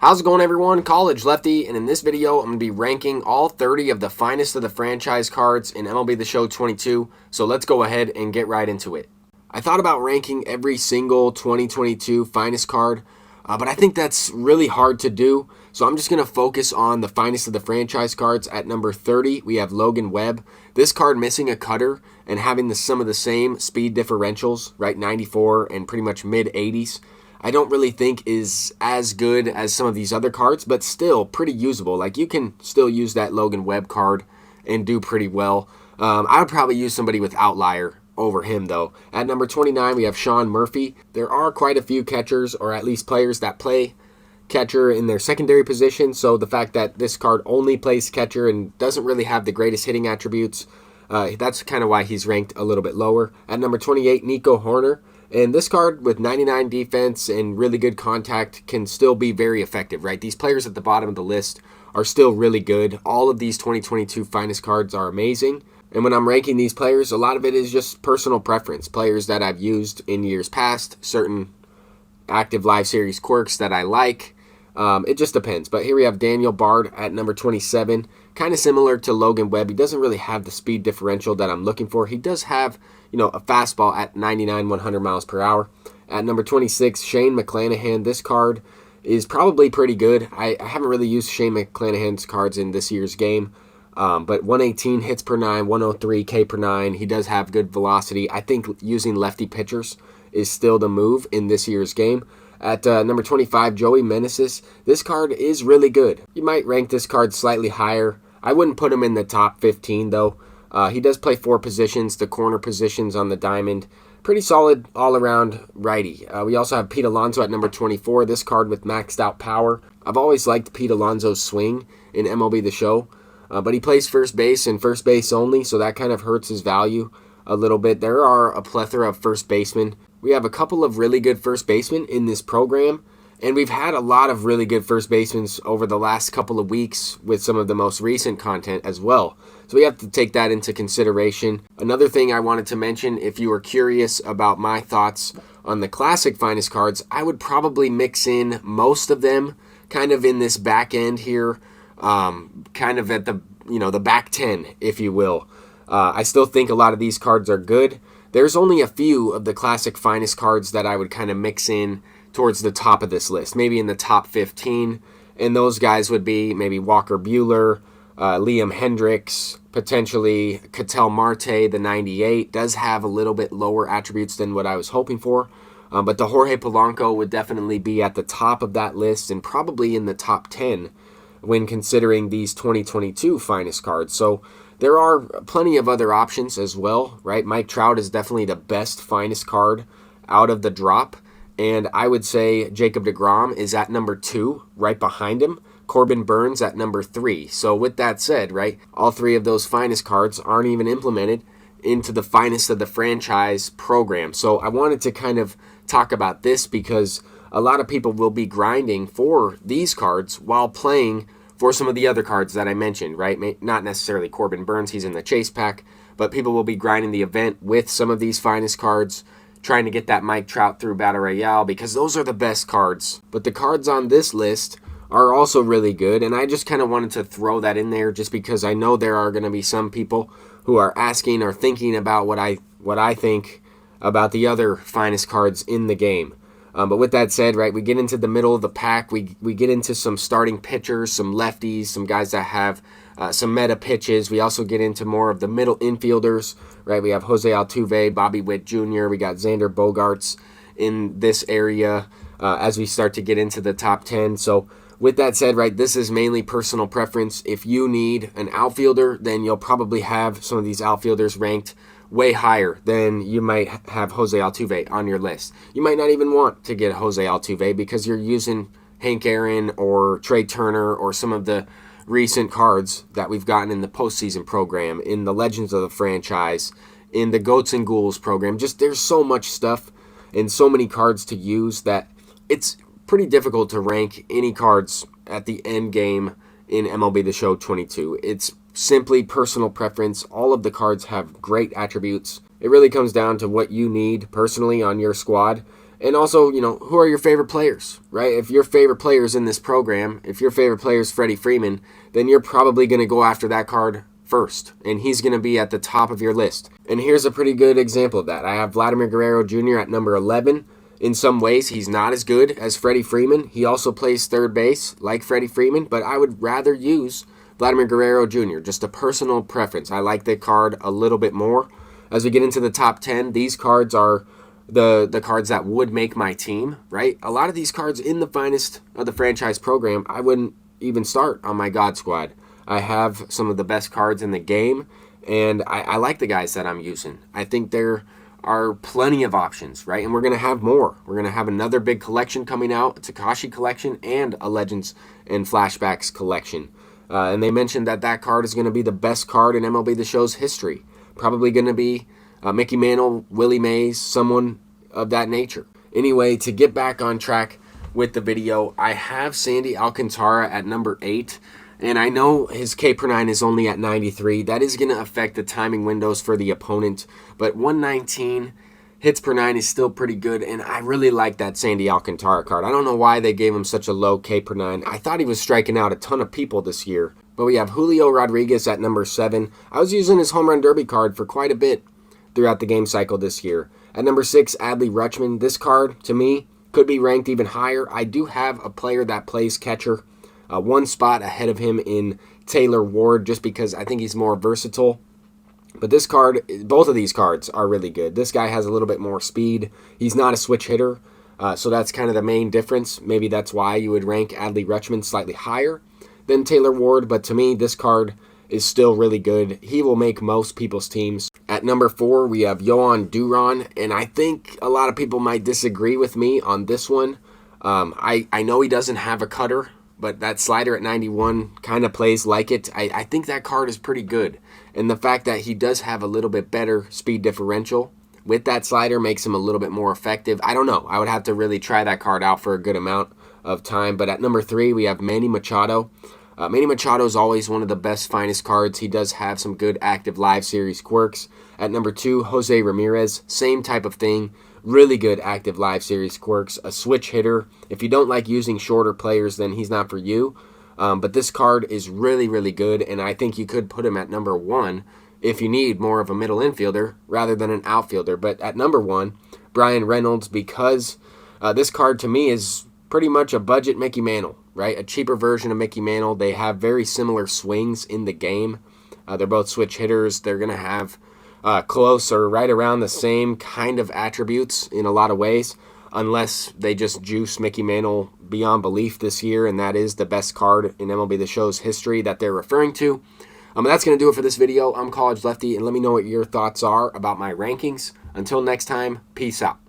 How's it going, everyone? College Lefty, and in this video, I'm going to be ranking all 30 of the finest of the franchise cards in MLB The Show 22, so let's go ahead and get right into it. I thought about ranking every single 2022 finest card, but I think that's really hard to do, so I'm just going to focus on the finest of the franchise cards. At number 30, we have Logan Webb. This card missing a cutter and having some of the same speed differentials, right, 94 and pretty much mid-80s. I don't really think is as good as some of these other cards, but still pretty usable. Like, you can still use that Logan Webb card and do pretty well. I would probably use somebody with Outlier over him, though. At number 29, we have Sean Murphy. There are quite a few catchers, or at least players that play catcher in their secondary position, so the fact that this card only plays catcher and doesn't really have the greatest hitting attributes, that's kind of why he's ranked a little bit lower. At number 28, Nico Hoerner. And this card with 99 defense and really good contact can still be very effective, right? These players at the bottom of the list are still really good. All of these 2022 finest cards are amazing. And when I'm ranking these players, a lot of it is just personal preference. Players that I've used in years past, certain active live series quirks that I like. It just depends. But here we have Daniel Bard at number 27. Kind of similar to Logan Webb. He doesn't really have the speed differential that I'm looking for. He does have, a fastball at 99, 100 miles per hour. At number 26, Shane McClanahan. This card is probably pretty good. I haven't really used Shane McClanahan's cards in this year's game. But 118 hits per 9, 103 K per 9. He does have good velocity. I think using lefty pitchers is still the move in this year's game. At number 25, Joey Meneses. This card is really good. You might rank this card slightly higher. I wouldn't put him in the top 15, though. He does play 4 positions, the corner positions on the diamond. Pretty solid all-around righty. We also have Pete Alonso at number 24. This card with maxed out power. I've always liked Pete Alonso's swing in MLB The Show, but he plays first base and first base only, so that kind of hurts his value a little bit. There are a plethora of first basemen. We have a couple of really good first basemen in this program, and we've had a lot of really good first basemen over the last couple of weeks with some of the most recent content as well. So we have to take that into consideration. Another thing I wanted to mention, if you are curious about my thoughts on the classic finest cards, I would probably mix in most of them kind of in this back end here, kind of at the back 10, if you will. I still think a lot of these cards are good. There's only a few of the classic finest cards that I would kind of mix in towards the top of this list, maybe in the top 15, and those guys would be maybe Walker Buehler, Liam Hendricks, potentially Ketel Marte, the 98, does have a little bit lower attributes than what I was hoping for, but the Jorge Polanco would definitely be at the top of that list and probably in the top 10 when considering these 2022 finest cards. So there are plenty of other options as well, right? Mike Trout is definitely the best finest card out of the drop, and I would say Jacob deGrom is at number 2, right behind him. Corbin Burns at number 3. So with that said, right, all 3 of those finest cards aren't even implemented into the finest of the franchise program. So I wanted to kind of talk about this because a lot of people will be grinding for these cards while playing for some of the other cards that I mentioned, right? Not necessarily Corbin Burns, he's in the chase pack, but people will be grinding the event with some of these finest cards, trying to get that Mike Trout through Battle Royale because those are the best cards. But the cards on this list are also really good, and I just kind of wanted to throw that in there just because I know there are going to be some people who are asking or thinking about what I think about the other finest cards in the game. But with that said, right, we get into the middle of the pack. We get into some starting pitchers, some lefties, some guys that have some meta pitches. We also get into more of the middle infielders, right? We have Jose Altuve, Bobby Witt Jr., we got Xander Bogaerts in this area as we start to get into the top 10. So with that said, right, this is mainly personal preference. If you need an outfielder, then you'll probably have some of these outfielders ranked way higher than you might have Jose Altuve on your list. You might not even want to get Jose Altuve because you're using Hank Aaron or Trey Turner or some of the recent cards that we've gotten in the postseason program, in the Legends of the franchise, in the Goats and Ghouls program. Just there's so much stuff and so many cards to use that it's pretty difficult to rank any cards at the end game in MLB The Show 22. It's simply personal preference. All of the cards have great attributes. It really comes down to what you need personally on your squad And also, who are your favorite players, right? If your favorite player is in this program, if your favorite player is Freddie Freeman, then you're probably going to go after that card first, and he's going to be at the top of your list. And here's a pretty good example of that. I have Vladimir Guerrero Jr. at number 11. In some ways, he's not as good as Freddie Freeman. He also plays third base like Freddie Freeman, but I would rather use Vladimir Guerrero Jr., just a personal preference. I like the card a little bit more. As we get into the top 10, these cards are the cards that would make my team, right? A lot of these cards in the finest of the franchise program, I wouldn't even start on my God Squad. I have some of the best cards in the game, and I like the guys that I'm using. I think there are plenty of options, right? And we're going to have more. We're going to have another big collection coming out, a Takashi collection and a Legends and Flashbacks collection. And they mentioned that card is going to be the best card in MLB The Show's history. Probably going to be Mickey Mantle, Willie Mays, someone of that nature. Anyway, to get back on track with the video, I have Sandy Alcantara at number 8. And I know his K per 9 is only at 93. That is going to affect the timing windows for the opponent. But 119 hits per 9 is still pretty good. And I really like that Sandy Alcantara card. I don't know why they gave him such a low K per 9. I thought he was striking out a ton of people this year. But we have Julio Rodriguez at number 7. I was using his home run derby card for quite a bit throughout the game cycle this year. At number 6, Adley Rutschman. This card, to me, could be ranked even higher. I do have a player that plays catcher. One spot ahead of him in Taylor Ward, just because I think he's more versatile. But this card, both of these cards are really good. This guy has a little bit more speed. He's not a switch hitter, so that's kind of the main difference. Maybe that's why you would rank Adley Rutschman slightly higher than Taylor Ward. But to me, this card is still really good. He will make most people's teams. At number 4, we have Yohan Duran, and I think a lot of people might disagree with me on this one. I know he doesn't have a cutter, but that slider at 91 kind of plays like it. I think that card is pretty good. And the fact that he does have a little bit better speed differential with that slider makes him a little bit more effective. I don't know. I would have to really try that card out for a good amount of time. But at number 3, we have Manny Machado. Manny Machado is always one of the best, finest cards. He does have some good active live series quirks. At number 2, Jose Ramirez. Same type of thing. Really good active live series quirks. A switch hitter. If you don't like using shorter players, then he's not for you. But this card is really, really good, and I think you could put him at number 1 if you need more of a middle infielder rather than an outfielder. But at number 1, Brian Reynolds, because this card to me is pretty much a budget Mickey Mantle, right? A cheaper version of Mickey Mantle. They have very similar swings in the game. They're both switch hitters. They're going to have close or right around the same kind of attributes in a lot of ways, unless they just juice Mickey Mantle beyond belief this year, and that is the best card in MLB The Show's history that they're referring to. That's going to do it for this video. I'm College Lefty, and let me know what your thoughts are about my rankings. Until next time, peace out.